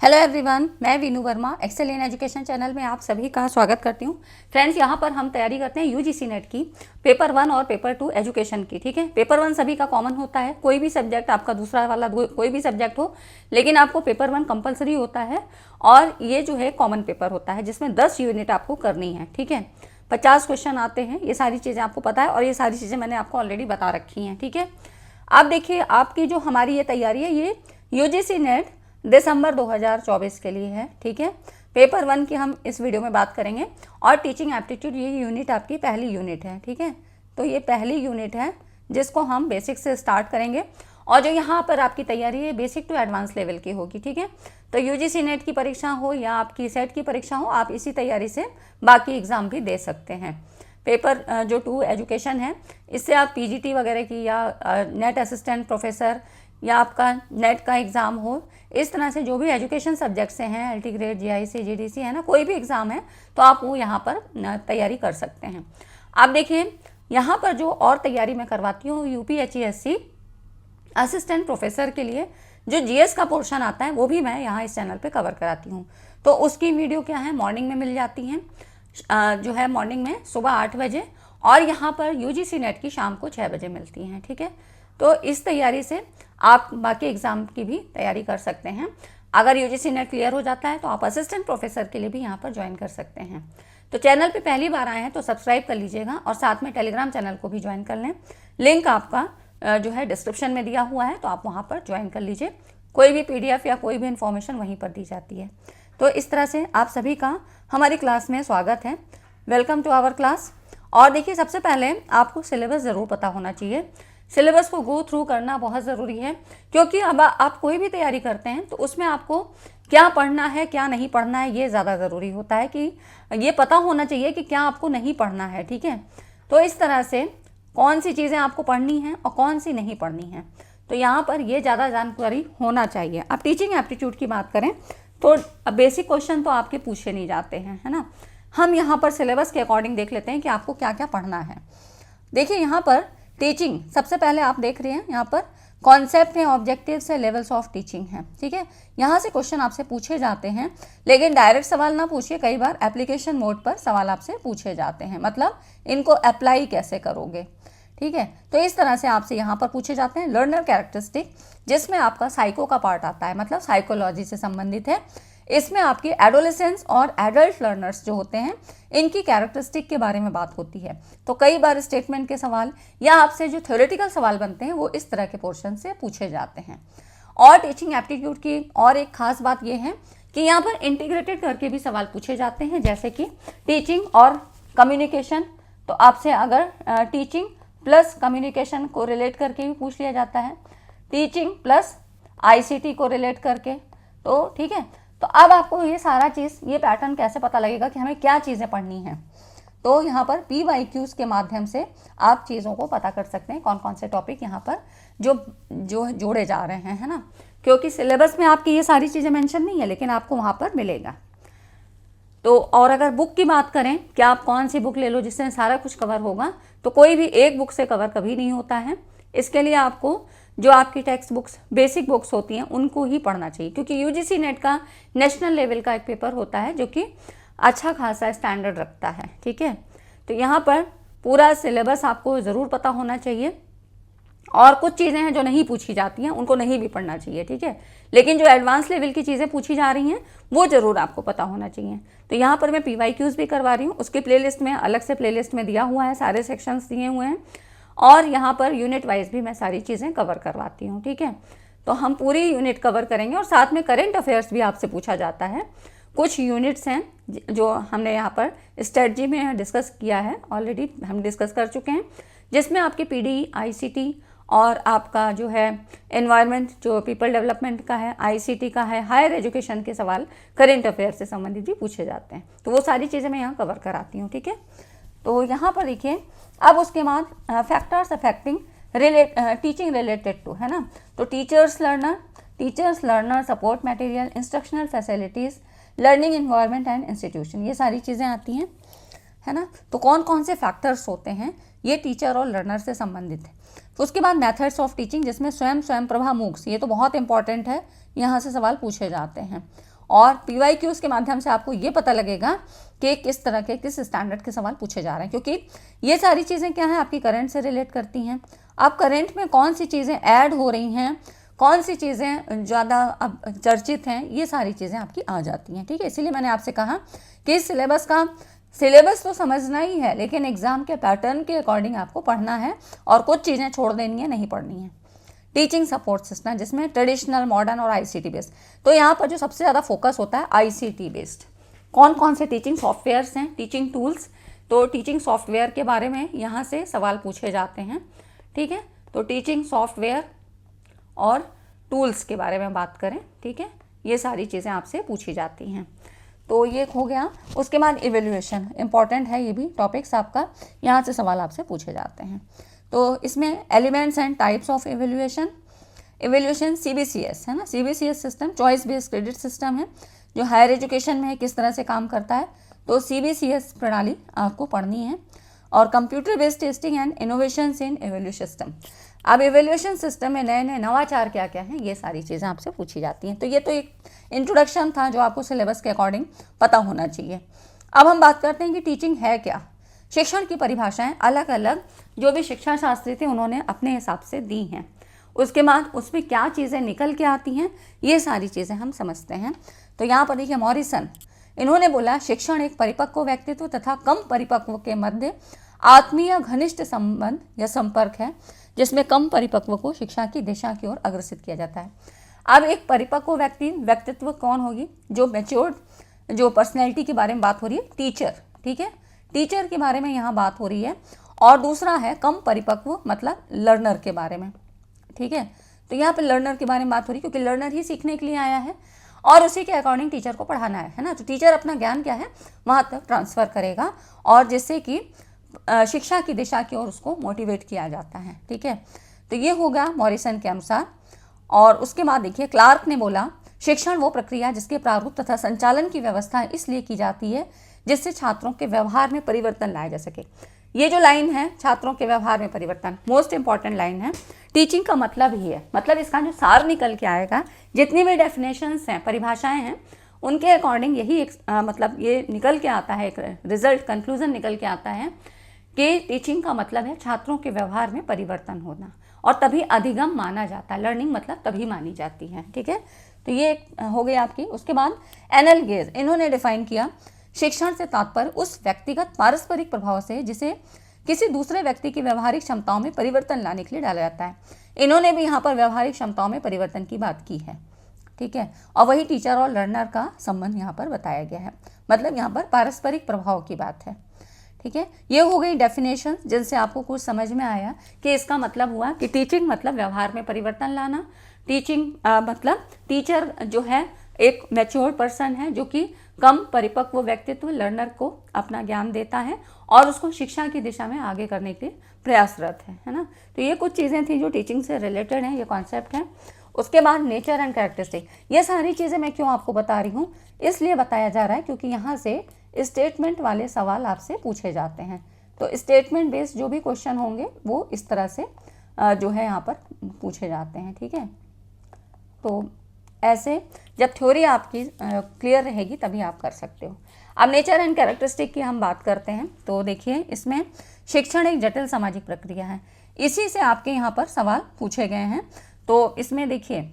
Hello everyone, मैं Veenu Verma Excel in Education channel में आप सभी का स्वागत करती हूँ। फ्रेंड्स, यहाँ पर हम तैयारी करते हैं यूजीसी नेट की पेपर 1 और पेपर 2 एजुकेशन की। ठीक है, पेपर 1 सभी का कॉमन होता है, कोई भी सब्जेक्ट आपका दूसरा वाला कोई भी सब्जेक्ट हो, लेकिन आपको पेपर 1 कंपलसरी होता है और ये जो है कॉमन पेपर होता है जिसमें 10 यूनिट आपको करनी है। ठीक है, 50 क्वेश्चन आते हैं, ये सारी चीज़ें आपको पता है और ये सारी चीज़ें मैंने आपको ऑलरेडी बता रखी हैं। ठीक है, आप देखिए आपकी जो हमारी ये तैयारी है ये यूजीसी नेट दिसंबर 2024 के लिए है। ठीक है, पेपर 1 की हम इस वीडियो में बात करेंगे और टीचिंग एप्टीट्यूड ये यूनिट आपकी पहली यूनिट है। ठीक है, तो ये पहली यूनिट है जिसको हम बेसिक से स्टार्ट करेंगे और जो यहाँ पर आपकी तैयारी है बेसिक टू एडवांस लेवल की होगी। ठीक है, तो यूजीसी नेट की परीक्षा हो या आपकी सेट की परीक्षा हो, आप इसी तैयारी से बाकी एग्ज़ाम भी दे सकते हैं। पेपर जो 2 एजुकेशन है इससे आप पीजीटी वगैरह की या नेट असिस्टेंट प्रोफेसर या आपका नेट का एग्ज़ाम हो, इस तरह से जो भी एजुकेशन सब्जेक्ट्स हैं, एलटी ग्रेड, जीआईसी, जीडीसी है ना, कोई भी एग्ज़ाम है तो आप वो यहाँ पर तैयारी कर सकते हैं। आप देखिए यहाँ पर जो और तैयारी मैं करवाती हूँ यूपीएचईएससी असिस्टेंट प्रोफेसर के लिए जो जीएस का पोर्शन आता है वो भी मैं यहाँ इस चैनल पे कवर कराती हूँ। तो उसकी वीडियो क्या है, मॉर्निंग में मिल जाती हैं, जो है मॉर्निंग में सुबह 8 बजे, और यहाँ पर यूजीसी नेट की शाम को 6 बजे मिलती हैं। ठीक है, तो इस तैयारी से आप बाकी एग्ज़ाम की भी तैयारी कर सकते हैं। अगर यूजीसी नेट क्लियर हो जाता है तो आप असिस्टेंट प्रोफेसर के लिए भी यहाँ पर ज्वाइन कर सकते हैं। तो चैनल पे पहली बार आए हैं तो सब्सक्राइब कर लीजिएगा और साथ में टेलीग्राम चैनल को भी ज्वाइन कर लें। लिंक आपका जो है डिस्क्रिप्शन में दिया हुआ है, तो आप वहाँ पर ज्वाइन कर लीजिए। कोई भी पीडीएफ या कोई भी इन्फॉर्मेशन वहीं पर दी जाती है। तो इस तरह से आप सभी का हमारी क्लास में स्वागत है। Welcome to our class. और देखिए, सबसे पहले आपको सिलेबस ज़रूर पता होना चाहिए। सिलेबस को गो थ्रू करना बहुत ज़रूरी है, क्योंकि अब आप कोई भी तैयारी करते हैं तो उसमें आपको क्या पढ़ना है क्या नहीं पढ़ना है ये ज़्यादा ज़रूरी होता है कि ये पता होना चाहिए कि क्या आपको नहीं पढ़ना है। ठीक है, तो इस तरह से कौन सी चीज़ें आपको पढ़नी हैं और कौन सी नहीं पढ़नी हैं, तो यहाँ पर ये ज़्यादा जानकारी होना चाहिए। अब टीचिंग एप्टीट्यूड की बात करें तो बेसिक क्वेश्चन तो आपके पूछे नहीं जाते हैं, है ना। हम यहाँ पर सिलेबस के अकॉर्डिंग देख लेते हैं कि आपको क्या क्या पढ़ना है। देखिए यहाँ पर टीचिंग सबसे पहले आप देख रहे हैं, यहाँ पर कॉन्सेप्ट है, ऑब्जेक्टिव्स है, लेवल्स ऑफ टीचिंग है। ठीक है, यहाँ से क्वेश्चन आपसे पूछे जाते हैं, लेकिन डायरेक्ट सवाल ना पूछिए, कई बार एप्लीकेशन मोड पर सवाल आपसे पूछे जाते हैं, मतलब इनको अप्लाई कैसे करोगे। ठीक है, तो इस तरह से आपसे यहाँ पर पूछे जाते हैं। लर्नर कैरेक्टरिस्टिक, जिसमें आपका साइको का पार्ट आता है, मतलब साइकोलॉजी से संबंधित है। इसमें आपके एडोलेसेंस और एडल्ट लर्नर्स जो होते हैं इनकी कैरेक्टरिस्टिक के बारे में बात होती है। तो कई बार स्टेटमेंट के सवाल या आपसे जो थ्योरेटिकल सवाल बनते हैं वो इस तरह के पोर्शन से पूछे जाते हैं। और टीचिंग एप्टीट्यूड की और एक खास बात यह है कि यहाँ पर इंटीग्रेटेड करके भी सवाल पूछे जाते हैं, जैसे कि टीचिंग और कम्युनिकेशन। तो आपसे अगर टीचिंग प्लस कम्युनिकेशन को रिलेट करके भी पूछ लिया जाता है, टीचिंग प्लस आईसीटी को रिलेट करके। तो ठीक है, तो अब आपको ये सारा चीज़, ये पैटर्न कैसे पता लगेगा कि हमें क्या चीज़ें पढ़नी हैं, तो यहाँ पर PYQs के माध्यम से आप चीज़ों को पता कर सकते हैं कौन कौन से टॉपिक यहाँ पर जो जोड़े जा रहे हैं, है ना। क्योंकि सिलेबस में आपकी ये सारी चीज़ें मेंशन नहीं है, लेकिन आपको वहाँ पर मिलेगा। तो और अगर बुक की बात करें कि आप कौन सी बुक ले लो जिससे सारा कुछ कवर होगा, तो कोई भी एक बुक से कवर कभी नहीं होता है। इसके लिए आपको जो आपकी टेक्स्ट बुक्स, बेसिक बुक्स होती हैं उनको ही पढ़ना चाहिए, क्योंकि यूजीसी नेट का नेशनल लेवल का एक पेपर होता है जो कि अच्छा खासा स्टैंडर्ड रखता है। ठीक है, तो यहाँ पर पूरा सिलेबस आपको ज़रूर पता होना चाहिए, और कुछ चीज़ें हैं जो नहीं पूछी जाती हैं उनको नहीं भी पढ़ना चाहिए। ठीक है, लेकिन जो एडवांस लेवल की चीज़ें पूछी जा रही हैं वो ज़रूर आपको पता होना चाहिए। तो यहाँ पर मैं PYQs भी करवा रही हूँ, उसकी प्लेलिस्ट में अलग से प्लेलिस्ट में दिया हुआ है, सारे सेक्शंस दिए हुए हैं, और यहाँ पर यूनिट वाइज भी मैं सारी चीज़ें कवर करवाती हूँ। ठीक है, तो हम पूरी यूनिट कवर करेंगे और साथ में करेंट अफेयर्स भी आपसे पूछा जाता है। कुछ यूनिट्स हैं जो हमने यहाँ पर स्ट्रेटजी में डिस्कस किया है, ऑलरेडी हम डिस्कस कर चुके हैं, जिसमें आपके PD, ICT और आपका जो है एनवायरनमेंट, जो पीपल डेवलपमेंट का है, ICT का है, हायर एजुकेशन के सवाल करेंट अफेयर से संबंधित भी पूछे जाते हैं। तो वो सारी चीज़ें मैं यहाँ कवर कराती हूँ। ठीक है, तो यहाँ पर देखिए, अब उसके बाद factors affecting teaching related to, है ना। तो teachers learner support material, instructional facilities, learning environment and institution, ये सारी चीज़ें आती हैं, है ना। तो कौन कौन से फैक्टर्स होते हैं ये टीचर और लर्नर से संबंधित है। तो उसके बाद मेथड्स ऑफ टीचिंग, जिसमें स्वयं प्रभा मूक्स, ये तो बहुत इंपॉर्टेंट है, यहाँ से सवाल पूछे जाते हैं। और PYQs के माध्यम से आपको ये पता लगेगा कि किस तरह के किस स्टैंडर्ड के सवाल पूछे जा रहे हैं, क्योंकि ये सारी चीज़ें क्या हैं, आपकी करंट से रिलेट करती हैं। अब करंट में कौन सी चीज़ें ऐड हो रही हैं, कौन सी चीज़ें ज़्यादा अब चर्चित हैं, ये सारी चीज़ें आपकी आ जाती हैं। ठीक है, इसीलिए मैंने आपसे कहा कि सिलेबस तो समझना ही है, लेकिन एग्जाम के पैटर्न के अकॉर्डिंग आपको पढ़ना है और कुछ चीज़ें छोड़ देनी है, नहीं पढ़नी है। टीचिंग सपोर्ट सिस्टम, जिसमें ट्रेडिशनल, मॉडर्न और ICT बेस्ड। तो यहाँ पर जो सबसे ज़्यादा फोकस होता है ICT बेस्ड। कौन कौन से टीचिंग सॉफ्टवेयर्स हैं, टीचिंग टूल्स, तो टीचिंग सॉफ्टवेयर के बारे में यहाँ से सवाल पूछे जाते हैं। ठीक है, तो टीचिंग सॉफ्टवेयर और टूल्स के बारे में बात करें, ठीक है, ये सारी चीज़ें आपसे पूछी जाती हैं। तो ये हो गया। उसके बाद इवेल्युएशन, इंपॉर्टेंट है ये भी टॉपिक्स आपका, यहाँ से सवाल आपसे पूछे जाते हैं। तो इसमें elements and types of evaluation, CBCS है ना, CBCS system choice based credit system है, जो हायर एजुकेशन में है, किस तरह से काम करता है, तो CBCS प्रणाली आपको पढ़नी है। और computer based testing and innovations in evaluation system. अब इवेल्यूशन सिस्टम में नए नए नवाचार क्या क्या हैं, ये सारी चीज़ें आपसे पूछी जाती हैं। तो ये तो एक इंट्रोडक्शन था जो आपको सिलेबस के अकॉर्डिंग पता होना चाहिए। अब हम बात करते हैं कि टीचिंग है क्या। शिक्षण की परिभाषाएं अलग अलग जो भी शिक्षा शास्त्री थे उन्होंने अपने हिसाब से दी हैं। उसके बाद उसमें क्या चीज़ें निकल के आती हैं, ये सारी चीज़ें हम समझते हैं। तो यहाँ पर देखिए मॉरिसन, इन्होंने बोला शिक्षण एक परिपक्व व्यक्तित्व तथा कम परिपक्व के मध्य आत्मीय घनिष्ठ संबंध या संपर्क है, जिसमें कम परिपक्व को शिक्षा की दिशा की ओर अग्रसित किया जाता है। अब एक परिपक्व व्यक्तित्व कौन होगी, जो मैच्योर्ड, जो पर्सनैलिटी के बारे में बात हो रही है, टीचर। ठीक है, टीचर के बारे में यहाँ बात हो रही है। और दूसरा है कम परिपक्व, मतलब लर्नर के बारे में। ठीक है, तो यहाँ पे लर्नर के बारे में बात हो रही है, क्योंकि लर्नर ही सीखने के लिए आया है और उसी के अकॉर्डिंग टीचर को पढ़ाना है ना। तो टीचर अपना ज्ञान क्या है वहाँ तक ट्रांसफ़र करेगा, और जिससे कि शिक्षा की दिशा की ओर उसको मोटिवेट किया जाता है। ठीक है, तो ये होगा मॉरिसन के अनुसार। और उसके बाद देखिए क्लार्क ने बोला शिक्षण वो प्रक्रिया जिसके प्रारूप तथा संचालन की व्यवस्था इसलिए की जाती है जिससे छात्रों के व्यवहार में परिवर्तन लाया जा सके। ये जो लाइन है, छात्रों के व्यवहार में परिवर्तन, मोस्ट इंपॉर्टेंट लाइन है। टीचिंग का मतलब ही है, मतलब इसका जो सार निकल के आएगा, जितनी भी डेफिनेशंस हैं, परिभाषाएं हैं, उनके अकॉर्डिंग यही एक मतलब ये निकल के आता है, एक रिजल्ट, कंक्लूजन निकल के आता है कि टीचिंग का मतलब है छात्रों के व्यवहार में परिवर्तन होना, और तभी अधिगम माना जाता है। लर्निंग मतलब तभी मानी जाती है। ठीक है, तो ये हो गई आपकी। उसके बाद एनएल गेज, इन्होंने डिफाइन किया शिक्षण से तात्पर्य उस व्यक्तिगत पारस्परिक प्रभाव से जिसे किसी दूसरे व्यक्ति की व्यवहारिक क्षमताओं में परिवर्तन लाने के लिए डाला जाता है। इन्होंने भी यहाँ पर व्यवहारिक क्षमताओं में परिवर्तन की बात की है। ठीक है, और वही टीचर और लर्नर का संबंध यहाँ पर बताया गया है, मतलब यहाँ पर पारस्परिक प्रभाव की बात है। ठीक है, ये हो गई डेफिनेशन जिनसे आपको कुछ समझ में आया कि इसका मतलब हुआ कि टीचिंग मतलब व्यवहार में परिवर्तन लाना। टीचिंग मतलब टीचर जो है एक मैच्योर पर्सन है, जो कि कम परिपक्व व्यक्तित्व लर्नर को अपना ज्ञान देता है और उसको शिक्षा की दिशा में आगे करने के लिए प्रयासरत है ना। तो ये कुछ चीज़ें थी जो टीचिंग से रिलेटेड हैं, ये कॉन्सेप्ट है। उसके बाद नेचर एंड कैरेक्टरिस्टिक, ये सारी चीज़ें मैं क्यों आपको बता रही हूँ, इसलिए बताया जा रहा है क्योंकि यहाँ से स्टेटमेंट वाले सवाल आपसे पूछे जाते हैं। तो स्टेटमेंट बेस्ड जो भी क्वेश्चन होंगे वो इस तरह से जो है यहाँ पर पूछे जाते हैं। ठीक है, तो ऐसे जब थ्योरी आपकी क्लियर रहेगी तभी आप कर सकते हो। अब नेचर एंड कैरेक्टरिस्टिक की हम बात करते हैं। तो देखिए इसमें शिक्षण एक जटिल सामाजिक प्रक्रिया है, इसी से आपके यहाँ पर सवाल पूछे गए हैं। तो इसमें देखिए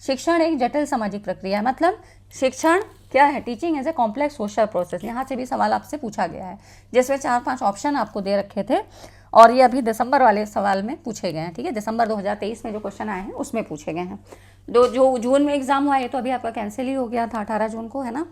शिक्षण एक जटिल सामाजिक प्रक्रिया है, मतलब शिक्षण क्या है, teaching as a complex social process. यहाँ से भी सवाल आपसे पूछा गया है, जिसमें 4-5 ऑप्शन आपको दे रखे थे और ये अभी दिसंबर वाले सवाल में पूछे गए हैं। ठीक है, दिसंबर 2023 में जो क्वेश्चन आए हैं उसमें पूछे गए हैं। जो जून में एग्जाम हुआ है तो अभी आपका कैंसिल ही हो गया था, 18 जून को, है ना।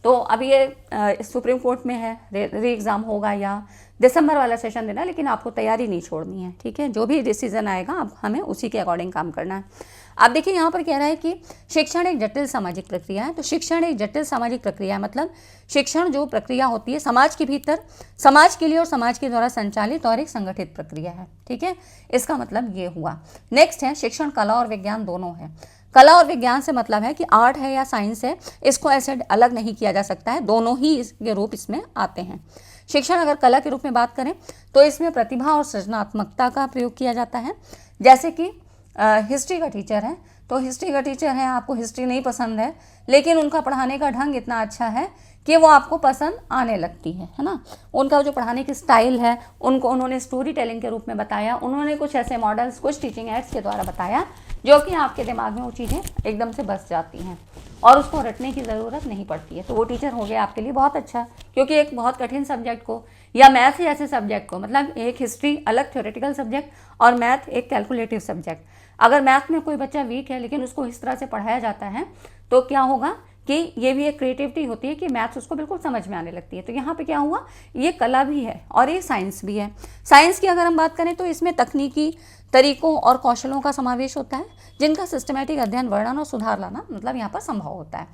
तो अभी ये सुप्रीम कोर्ट में है, री एग्ज़ाम होगा या दिसंबर वाला सेशन देना, लेकिन आपको तैयारी नहीं छोड़नी है। ठीक है, जो भी डिसीजन आएगा अब हमें उसी के अकॉर्डिंग काम करना है। आप देखिए यहाँ पर कह रहा है कि शिक्षण एक जटिल सामाजिक प्रक्रिया है। तो शिक्षण एक जटिल सामाजिक प्रक्रिया है, मतलब शिक्षण जो प्रक्रिया होती है समाज के भीतर, समाज के लिए और समाज के द्वारा संचालित और एक संगठित प्रक्रिया है। ठीक है, इसका मतलब ये हुआ। नेक्स्ट है शिक्षण कला और विज्ञान दोनों है। कला और विज्ञान से मतलब है कि आर्ट है या साइंस है, इसको ऐसे अलग नहीं किया जा सकता है, दोनों ही इसके रूप इसमें आते हैं। शिक्षण अगर कला के रूप में बात करें तो इसमें प्रतिभा और सृजनात्मकता का प्रयोग किया जाता है। जैसे कि हिस्ट्री का टीचर है तो हिस्ट्री का टीचर है, आपको हिस्ट्री नहीं पसंद है, लेकिन उनका पढ़ाने का ढंग इतना अच्छा है कि वो आपको पसंद आने लगती है ना। उनका जो पढ़ाने की स्टाइल है, उन्होंने स्टोरी टेलिंग के रूप में बताया, उन्होंने कुछ ऐसे मॉडल्स, कुछ टीचिंग एड्स के द्वारा बताया जो कि आपके दिमाग में वो चीज़ें एकदम से बस जाती हैं और उसको रटने की ज़रूरत नहीं पड़ती है। तो वो टीचर हो गया आपके लिए बहुत अच्छा, क्योंकि एक बहुत कठिन सब्जेक्ट को या मैथ जैसे सब्जेक्ट को, मतलब एक हिस्ट्री अलग थ्योरेटिकल सब्जेक्ट और मैथ एक कैलकुलेटिव सब्जेक्ट, अगर मैथ में कोई बच्चा वीक है लेकिन उसको इस तरह से पढ़ाया जाता है तो क्या होगा कि ये भी एक क्रिएटिविटी होती है कि मैथ्स उसको बिल्कुल समझ में आने लगती है। तो यहाँ पे क्या हुआ, ये कला भी है और ये साइंस भी है। साइंस की अगर हम बात करें तो इसमें तकनीकी तरीकों और कौशलों का समावेश होता है जिनका सिस्टमेटिक अध्ययन, वर्णन और सुधार लाना मतलब यहाँ पर संभव होता है।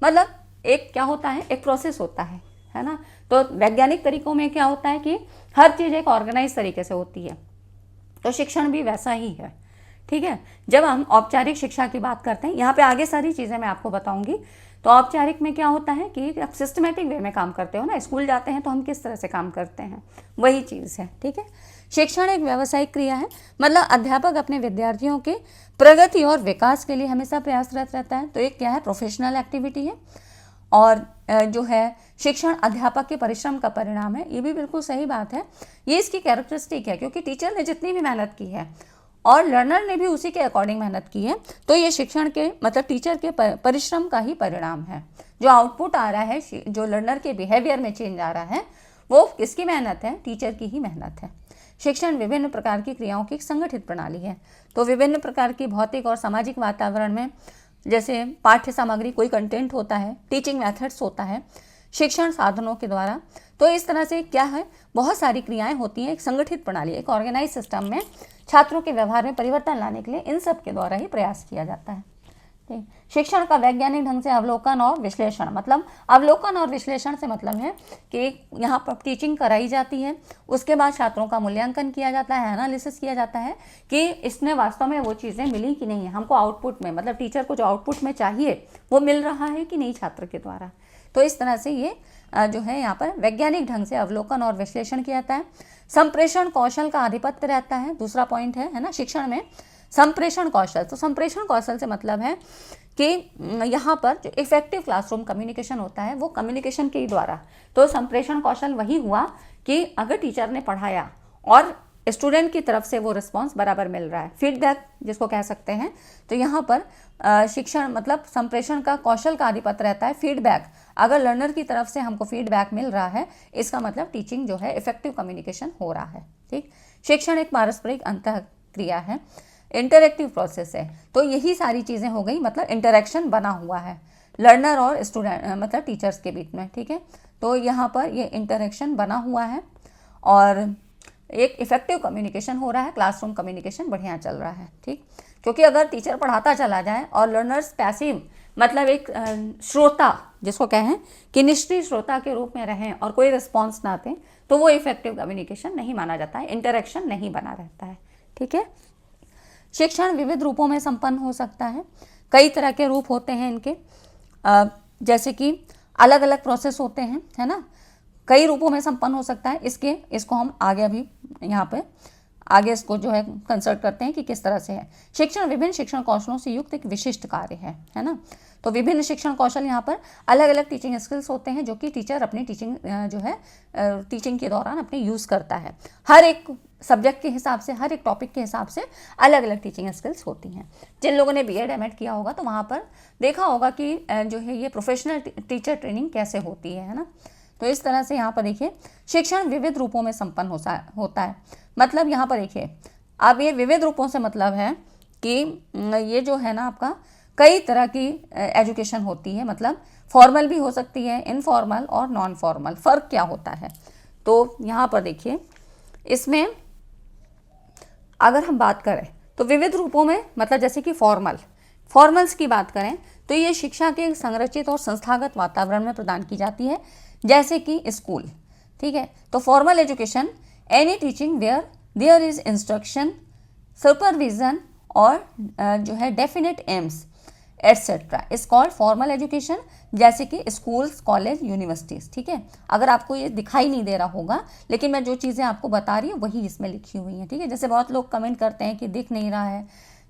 मतलब एक क्या होता है, एक प्रोसेस होता है ना। तो वैज्ञानिक तरीकों में क्या होता है कि हर चीज़ एक ऑर्गेनाइज तरीके से होती है, तो शिक्षण भी वैसा ही है, ठीक है। जब हम औपचारिक शिक्षा की बात करते हैं, यहाँ पे आगे सारी चीज़ें मैं आपको बताऊंगी। तो औपचारिक में क्या होता है कि आप सिस्टमेटिक वे में काम करते हो ना, स्कूल जाते हैं तो हम किस तरह से काम करते हैं, वही चीज़ है, ठीक है। शिक्षण एक व्यावसायिक क्रिया है, मतलब अध्यापक अपने विद्यार्थियों के प्रगति और विकास के लिए हमेशा प्रयासरत रहता है। तो एक क्या है, प्रोफेशनल एक्टिविटी है। और जो है शिक्षण अध्यापक के परिश्रम का परिणाम है, ये भी बिल्कुल सही बात है। ये इसकी कैरेक्टरिस्टिक है, क्योंकि टीचर ने जितनी भी मेहनत की है और लर्नर ने भी उसी के अकॉर्डिंग मेहनत की है, तो ये शिक्षण के मतलब टीचर के परिश्रम का ही परिणाम है। जो आउटपुट आ रहा है, जो लर्नर के बिहेवियर में चेंज आ रहा है, वो किसकी मेहनत है, टीचर की ही मेहनत है। शिक्षण विभिन्न प्रकार की क्रियाओं की एक संगठित प्रणाली है। तो विभिन्न प्रकार की भौतिक और सामाजिक वातावरण में, जैसे पाठ्य सामग्री, कोई कंटेंट होता है, टीचिंग मेथड्स होता है, शिक्षण साधनों के द्वारा, तो इस तरह से क्या है, बहुत सारी क्रियाएं होती हैं। एक संगठित प्रणाली, एक ऑर्गेनाइज सिस्टम में छात्रों के व्यवहार में परिवर्तन लाने के लिए इन सब के द्वारा ही प्रयास किया जाता है। शिक्षण का वैज्ञानिक ढंग से अवलोकन और विश्लेषण, मतलब अवलोकन और विश्लेषण से मतलब है कि यहाँ पर टीचिंग कराई जाती है, उसके बाद छात्रों का मूल्यांकन किया जाता है, एनालिसिस किया जाता है कि इसने वास्तव में वो चीज़ें मिली कि नहीं है, हमको आउटपुट में, मतलब टीचर को जो आउटपुट में चाहिए वो मिल रहा है कि नहीं छात्र के द्वारा। तो इस तरह से ये जो है यहाँ पर वैज्ञानिक ढंग से अवलोकन और विश्लेषण किया जाता है। संप्रेषण कौशल का आधिपत्य रहता है, दूसरा पॉइंट है ना शिक्षण में, संप्रेषण कौशल। तो संप्रेषण कौशल से मतलब है कि यहाँ पर जो इफेक्टिव क्लासरूम कम्युनिकेशन होता है वो कम्युनिकेशन के द्वारा। तो संप्रेषण कौशल वही हुआ कि अगर टीचर ने पढ़ाया और स्टूडेंट की तरफ से वो रिस्पांस बराबर मिल रहा है, फीडबैक जिसको कह सकते हैं। तो यहाँ पर शिक्षण मतलब संप्रेषण का कौशल का आधिपत्य रहता है, फीडबैक। अगर लर्नर की तरफ से हमको फीडबैक मिल रहा है, इसका मतलब टीचिंग जो है इफेक्टिव कम्युनिकेशन हो रहा है, ठीक। शिक्षण एक पारस्परिक अंतःक्रिया है, इंटरैक्टिव प्रोसेस है। तो यही सारी चीज़ें हो गई, मतलब इंटरेक्शन बना हुआ है लर्नर और स्टूडेंट मतलब टीचर्स के बीच में, ठीक है। तो यहाँ पर ये इंटरेक्शन बना हुआ है और एक इफेक्टिव कम्युनिकेशन हो रहा है, क्लासरूम कम्युनिकेशन बढ़िया चल रहा है, ठीक। क्योंकि अगर टीचर पढ़ाता चला जाए और लर्नर्स पैसिव, मतलब एक श्रोता जिसको कहें कि निष्क्रिय श्रोता के रूप में रहें और कोई रिस्पॉन्स ना दें, तो वो इफेक्टिव कम्युनिकेशन नहीं माना जाता है, इंटरेक्शन नहीं बना रहता है, ठीक है। शिक्षण विविध रूपों में संपन्न हो सकता है, कई तरह के रूप होते हैं इनके, जैसे कि अलग अलग प्रोसेस होते हैं, है ना, कई रूपों में संपन्न हो सकता है। इसको हम आगे अभी यहाँ पे आगे इसको जो है कंसल्ट करते हैं कि किस तरह से है। शिक्षण विभिन्न शिक्षण कौशलों से युक्त एक विशिष्ट कार्य है ना। तो विभिन्न शिक्षण कौशल यहाँ पर अलग अलग टीचिंग स्किल्स होते हैं जो कि टीचर अपनी टीचिंग जो है टीचिंग के दौरान अपने यूज़ करता है। हर एक सब्जेक्ट के हिसाब से, हर एक टॉपिक के हिसाब से अलग अलग टीचिंग स्किल्स होती हैं। जिन लोगों ने बीएड एमएड किया होगा तो वहाँ पर देखा होगा कि जो है ये प्रोफेशनल टीचर ट्रेनिंग कैसे होती है ना। तो इस तरह से यहाँ पर देखिए शिक्षण विविध रूपों में संपन्न होता है। मतलब यहाँ पर देखिए अब ये विविध रूपों से मतलब है कि ये जो है ना आपका कई तरह की एजुकेशन होती है, मतलब फॉर्मल भी हो सकती है, इनफॉर्मल और नॉन फॉर्मल। फ़र्क क्या होता है तो यहाँ पर देखिए इसमें अगर हम बात करें तो विविध रूपों में मतलब जैसे कि फॉर्मल्स की बात करें तो ये शिक्षा के संरचित और संस्थागत वातावरण में प्रदान की जाती है, जैसे कि स्कूल, ठीक है। तो formal education any teaching where there is instruction, supervision और जो है definite aims etcetera is called formal education, जैसे कि स्कूल्स, कॉलेज, यूनिवर्सिटीज़, ठीक है। अगर आपको ये दिखाई नहीं दे रहा होगा लेकिन मैं जो चीज़ें आपको बता रही हूँ वही इसमें लिखी हुई हैं, ठीक है। जैसे बहुत लोग कमेंट करते हैं कि दिख नहीं रहा है,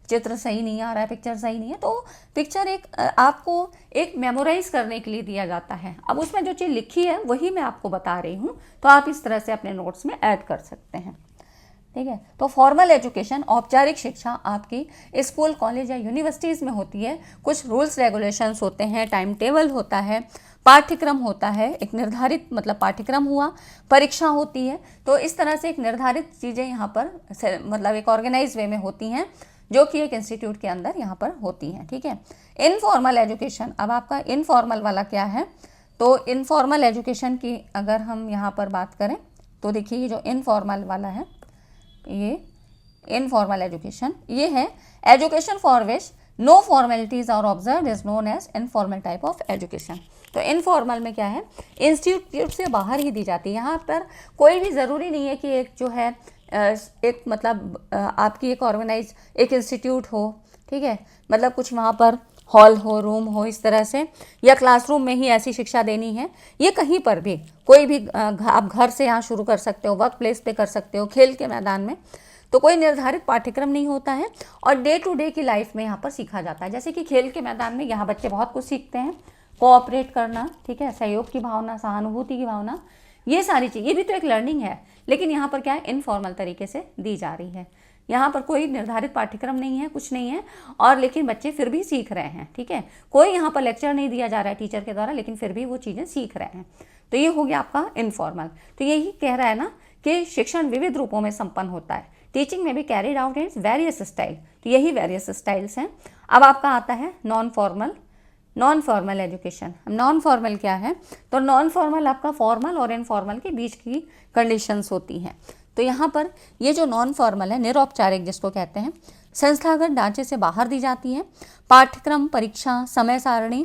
चित्र सही नहीं आ रहा है, पिक्चर सही नहीं है, तो पिक्चर एक आपको एक मेमोराइज करने के लिए दिया जाता है। अब उसमें जो चीज़ लिखी है वही मैं आपको बता रही हूँ, तो आप इस तरह से अपने नोट्स में ऐड कर सकते हैं, ठीक है। तो फॉर्मल एजुकेशन, औपचारिक शिक्षा आपकी स्कूल, कॉलेज या यूनिवर्सिटीज़ में होती है। कुछ रूल्स रेगुलेशंस होते हैं, टाइम टेबल होता है, पाठ्यक्रम होता है, एक निर्धारित मतलब पाठ्यक्रम हुआ, परीक्षा होती है। तो इस तरह से एक निर्धारित चीज़ें यहाँ पर मतलब एक ऑर्गेनाइज वे में होती हैं, जो कि एक इंस्टीट्यूट के अंदर यहाँ पर होती हैं, ठीक है। इनफॉर्मल एजुकेशन, अब आपका इनफॉर्मल वाला क्या है, तो इनफॉर्मल एजुकेशन की अगर हम यहाँ पर बात करें तो देखिए ये जो इनफॉर्मल वाला है, ये इनफॉर्मल एजुकेशन, ये है education for which no formalities are observe is known as informal type of education. तो इनफॉर्मल में क्या है, इंस्टीट्यूट से बाहर ही दी जाती है। यहाँ पर कोई भी ज़रूरी नहीं है कि एक जो है एक मतलब आपकी एक ऑर्गेनाइज एक इंस्टीट्यूट हो, ठीक है, मतलब कुछ वहाँ पर हॉल हो, रूम हो, इस तरह से, या क्लासरूम में ही ऐसी शिक्षा देनी है। ये कहीं पर भी कोई भी आप घर से यहाँ शुरू कर सकते हो, वर्क प्लेस पे कर सकते हो, खेल के मैदान में, तो कोई निर्धारित पाठ्यक्रम नहीं होता है और डे टू डे की लाइफ में यहाँ पर सीखा जाता है। जैसे कि खेल के मैदान में यहाँ बच्चे बहुत कुछ सीखते हैं, कोऑपरेट करना, ठीक है, सहयोग की भावना, सहानुभूति की भावना, ये सारी चीज़, ये भी तो एक लर्निंग है, लेकिन यहाँ पर क्या है, इनफॉर्मल तरीके से दी जा रही है। यहाँ पर कोई निर्धारित पाठ्यक्रम नहीं है, कुछ नहीं है, और लेकिन बच्चे फिर भी सीख रहे हैं, ठीक है। कोई यहाँ पर लेक्चर नहीं दिया जा रहा है टीचर के द्वारा, लेकिन फिर भी वो चीज़ें सीख रहे हैं। तो ये हो गया आपका इनफॉर्मल। तो यही कह रहा है ना कि शिक्षण विविध रूपों में संपन्न होता है, टीचिंग में भी carried out in various style, तो यही वेरियस स्टाइल्स हैं। अब आपका आता है non formal education. Non formal क्या है, तो नॉन फॉर्मल आपका फॉर्मल और इनफॉर्मल के बीच की कंडीशंस होती हैं। तो यहाँ पर ये जो नॉन फॉर्मल है, निरौपचारिक जिसको कहते हैं, संस्थागत ढांचे से बाहर दी जाती है। पाठ्यक्रम, परीक्षा, समय सारणी,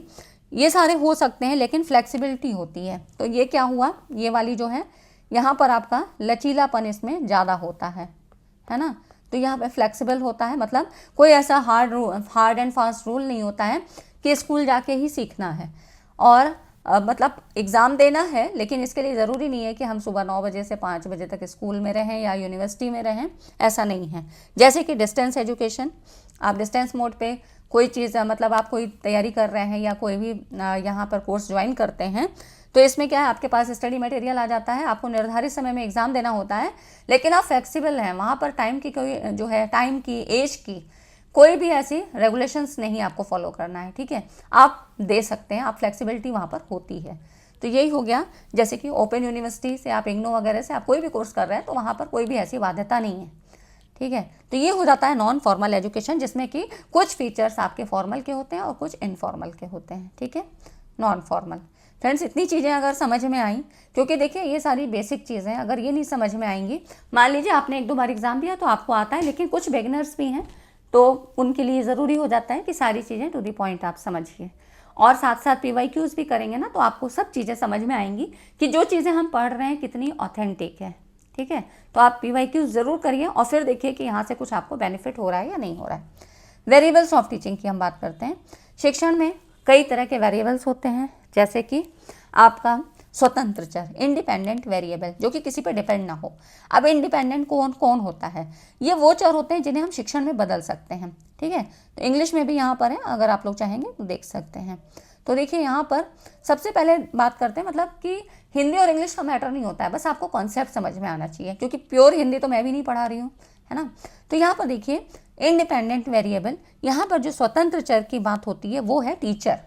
ये सारे हो सकते हैं, लेकिन फ्लेक्सिबिलिटी होती है। तो ये क्या हुआ, ये वाली जो है, यहाँ पर आपका लचीलापन इसमें ज़्यादा होता है ना। तो यहाँ पे फ्लेक्सिबल होता है, मतलब कोई ऐसा हार्ड एंड फास्ट रूल नहीं होता है कि स्कूल जाके ही सीखना है और मतलब एग्ज़ाम देना है, लेकिन इसके लिए ज़रूरी नहीं है कि हम सुबह 9 बजे से 5 बजे तक स्कूल में रहें या यूनिवर्सिटी में रहें, ऐसा नहीं है। जैसे कि डिस्टेंस एजुकेशन, आप डिस्टेंस मोड पे कोई चीज़ मतलब आप कोई तैयारी कर रहे हैं या कोई भी यहाँ पर कोर्स ज्वाइन करते हैं, तो इसमें क्या है, आपके पास स्टडी मटेरियल आ जाता है, आपको निर्धारित समय में एग्ज़ाम देना होता है, लेकिन आप फ्लेक्सिबल हैं। वहाँ पर टाइम की कोई जो है, टाइम की, एज की कोई भी ऐसी रेगुलेशंस नहीं आपको फॉलो करना है, ठीक है, आप दे सकते हैं, आप फ्लेक्सिबिलिटी वहाँ पर होती है। तो यही हो गया, जैसे कि ओपन यूनिवर्सिटी से आप इग्नो वगैरह से आप कोई भी कोर्स कर रहे हैं, तो वहाँ पर कोई भी ऐसी बाध्यता नहीं है, ठीक है। तो ये हो जाता है नॉन फॉर्मल एजुकेशन, जिसमें कि कुछ फीचर्स आपके फॉर्मल के होते हैं और कुछ इनफॉर्मल के होते हैं, ठीक है, नॉन फॉर्मल। फ्रेंड्स, इतनी चीज़ें अगर समझ में आई, क्योंकि देखिए ये सारी बेसिक चीज़ें अगर ये नहीं समझ में आएंगी, मान लीजिए आपने 1-2 बार एग्जाम दिया तो आपको आता है, लेकिन कुछ बिगिनर्स भी हैं, तो उनके लिए ज़रूरी हो जाता है कि सारी चीज़ें टू दी पॉइंट आप समझिए, और साथ साथ PYQs भी करेंगे ना, तो आपको सब चीज़ें समझ में आएंगी कि जो चीज़ें हम पढ़ रहे हैं कितनी ऑथेंटिक है, ठीक है। तो आप PYQs ज़रूर करिए और फिर देखिए कि यहाँ से कुछ आपको बेनिफिट हो रहा है या नहीं हो रहा है। वेरिएबल्स ऑफ टीचिंग की हम बात करते हैं। शिक्षण में कई तरह के वेरिएबल्स होते हैं, जैसे कि आपका स्वतंत्र चर, इंडिपेंडेंट वेरिएबल, जो कि किसी पर डिपेंड ना हो। अब इंडिपेंडेंट कौन कौन होता है, ये वो चर होते हैं जिन्हें हम शिक्षण में बदल सकते हैं, ठीक है। तो इंग्लिश में भी यहाँ पर है, अगर आप लोग चाहेंगे तो देख सकते हैं। तो देखिए यहाँ पर सबसे पहले बात करते हैं, मतलब कि हिंदी और इंग्लिश का मैटर नहीं होता है, बस आपको कॉन्सेप्ट समझ में आना चाहिए, क्योंकि प्योर हिंदी तो मैं भी नहीं पढ़ा रही हूँ, है ना। तो यहाँ पर देखिए इंडिपेंडेंट वेरिएबल, यहाँ पर जो स्वतंत्र चर की बात होती है वो है टीचर,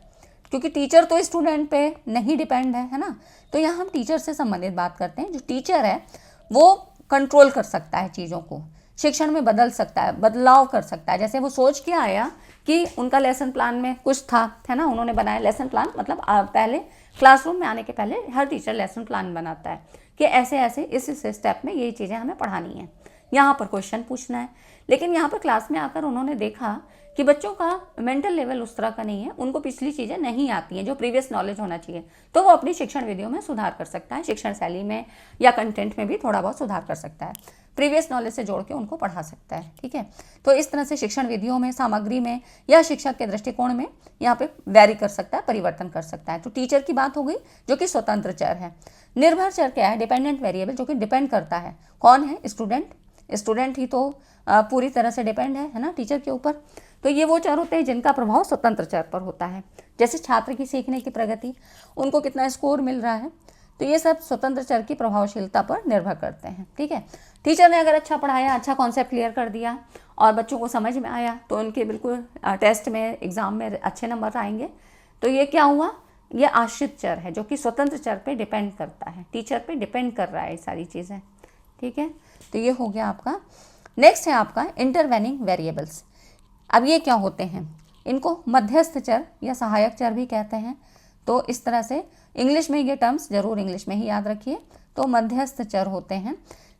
क्योंकि टीचर तो स्टूडेंट पे नहीं डिपेंड है ना। तो यहाँ हम टीचर से संबंधित बात करते हैं। जो टीचर है वो कंट्रोल कर सकता है चीज़ों को, शिक्षण में बदल सकता है, बदलाव कर सकता है। जैसे वो सोच के आया कि उनका लेसन प्लान में कुछ था, है ना, उन्होंने बनाया लेसन प्लान, मतलब पहले क्लासरूम में आने के पहले हर टीचर लेसन प्लान बनाता है कि ऐसे ऐसे इस स्टेप में ये चीज़ें हमें पढ़ानी है, यहाँ पर क्वेश्चन पूछना है। लेकिन यहाँ पर क्लास में आकर उन्होंने देखा कि बच्चों का मेंटल लेवल उस तरह का नहीं है, उनको पिछली चीज़ें नहीं आती हैं जो प्रीवियस नॉलेज होना चाहिए, तो वो अपनी शिक्षण विधियों में सुधार कर सकता है, शिक्षण शैली में या कंटेंट में भी थोड़ा बहुत सुधार कर सकता है, प्रीवियस नॉलेज से जोड़ के उनको पढ़ा सकता है, ठीक है। तो इस तरह से शिक्षण विधियों में, सामग्री में या शिक्षक के दृष्टिकोण में यहाँ पे वैरी कर सकता है, परिवर्तन कर सकता है। तो टीचर की बात हो गई, जो कि स्वतंत्र चर है। निर्भर चर क्या है, डिपेंडेंट वेरिएबल, जो कि डिपेंड करता है, कौन है, स्टूडेंट, स्टूडेंट ही तो पूरी तरह से डिपेंड है ना टीचर के ऊपर। तो ये वो चर होते हैं जिनका प्रभाव स्वतंत्र चर पर होता है, जैसे छात्र की सीखने की प्रगति, उनको कितना स्कोर मिल रहा है, तो ये सब स्वतंत्र चर की प्रभावशीलता पर निर्भर करते हैं। ठीक है, टीचर ने अगर अच्छा पढ़ाया, अच्छा कॉन्सेप्ट क्लियर कर दिया और बच्चों को समझ में आया तो उनके बिल्कुल टेस्ट में, एग्ज़ाम में अच्छे नंबर आएंगे। तो ये क्या हुआ, ये आश्रित चर है जो कि स्वतंत्र चर पे डिपेंड करता है, टीचर पे डिपेंड कर रहा है ये सारी चीज़ें। ठीक है, तो ये हो गया आपका। नेक्स्ट है आपका इंटरवेनिंग वेरिएबल्स। अब ये क्या होते हैं, इनको मध्यस्थ चर या सहायक चर भी कहते हैं। तो इस तरह से इंग्लिश में ये टर्म्स जरूर इंग्लिश में ही याद रखिए। तो मध्यस्थ चर होते हैं।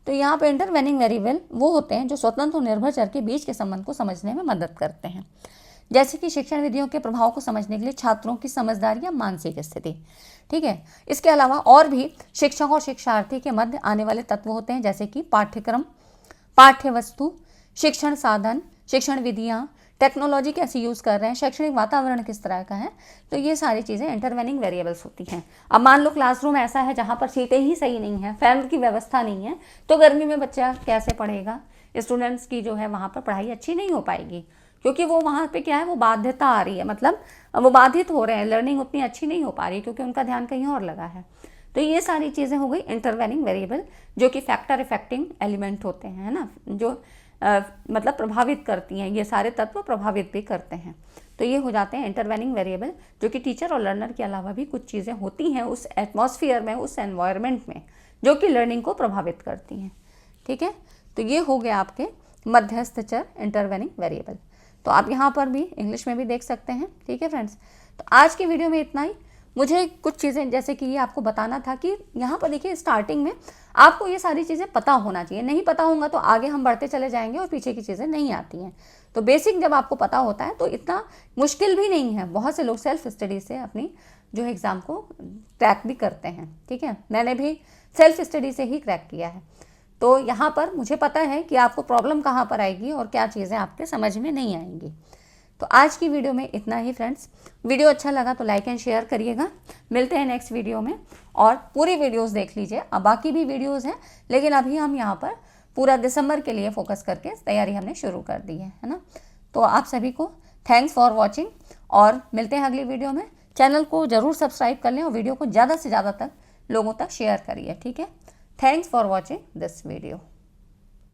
तो यहाँ पे इंटरवेनिंग वेरिएबल वो होते हैं जो स्वतंत्र और निर्भर चर के बीच के संबंध को समझने में मदद करते हैं, जैसे कि शिक्षण विधियों के प्रभाव को समझने के लिए छात्रों की समझदारी या मानसिक स्थिति। ठीक है, इसके अलावा और भी शिक्षक और शिक्षार्थी के मध्य आने वाले तत्व होते हैं, जैसे कि पाठ्यक्रम, पाठ्य वस्तु, शिक्षण साधन, शिक्षण विधियाँ, टेक्नोलॉजी कैसे यूज़ कर रहे हैं, शैक्षणिक वातावरण किस तरह का है। तो ये सारी चीज़ें इंटरवेनिंग वेरिएबल्स होती हैं। अब मान लो क्लासरूम ऐसा है जहाँ पर सीटें ही सही नहीं है, फैन की व्यवस्था नहीं है, तो गर्मी में बच्चा कैसे पढ़ेगा, स्टूडेंट्स की जो है वहाँ पर पढ़ाई अच्छी नहीं हो पाएगी, क्योंकि वो वहाँ पे क्या है, वो बाध्यता आ रही है, मतलब वो बाधित हो रहे हैं, लर्निंग उतनी अच्छी नहीं हो पा रही क्योंकि उनका ध्यान कहीं और लगा है। तो ये सारी चीज़ें हो गई इंटरवेनिंग वेरिएबल, जो कि फैक्टर इफेक्टिंग एलिमेंट होते हैं, है ना, जो मतलब प्रभावित करती हैं, ये सारे तत्व प्रभावित भी करते हैं। तो ये हो जाते हैं इंटरवेनिंग वेरिएबल, जो कि टीचर और लर्नर के अलावा भी कुछ चीज़ें होती हैं उस एटमॉस्फेयर में, उस एनवायरनमेंट में, जो कि लर्निंग को प्रभावित करती हैं। ठीक है, तो ये हो गया आपके मध्यस्थ चर इंटरवेनिंग वेरिएबल। तो आप यहाँ पर भी इंग्लिश में भी देख सकते हैं। ठीक है फ्रेंड्स, तो आज की वीडियो में इतना ही। मुझे कुछ चीज़ें जैसे कि ये आपको बताना था कि यहाँ पर देखिए स्टार्टिंग में आपको ये सारी चीज़ें पता होना चाहिए, नहीं पता होगा तो आगे हम बढ़ते चले जाएंगे और पीछे की चीज़ें नहीं आती हैं। तो बेसिक जब आपको पता होता है तो इतना मुश्किल भी नहीं है। बहुत से लोग सेल्फ स्टडी से अपनी जो एग्ज़ाम को क्रैक भी करते हैं। ठीक है, मैंने भी सेल्फ स्टडी से ही क्रैक किया है। तो यहाँ पर मुझे पता है कि आपको प्रॉब्लम कहाँ पर आएगी और क्या चीज़ें आपके समझ में नहीं आएंगी। तो आज की वीडियो में इतना ही फ्रेंड्स। वीडियो अच्छा लगा तो लाइक एंड शेयर करिएगा। मिलते हैं नेक्स्ट वीडियो में, और पूरी वीडियोस देख लीजिए। अब बाकी भी वीडियोस हैं, लेकिन अभी हम यहाँ पर पूरा दिसंबर के लिए फोकस करके तैयारी हमने शुरू कर दी है ना। तो आप सभी को थैंक्स फॉर वॉचिंग, और मिलते हैं अगली वीडियो में। चैनल को ज़रूर सब्सक्राइब कर लें और वीडियो को ज़्यादा से ज़्यादा तक लोगों तक शेयर करिए। ठीक है, thanks for watching this video.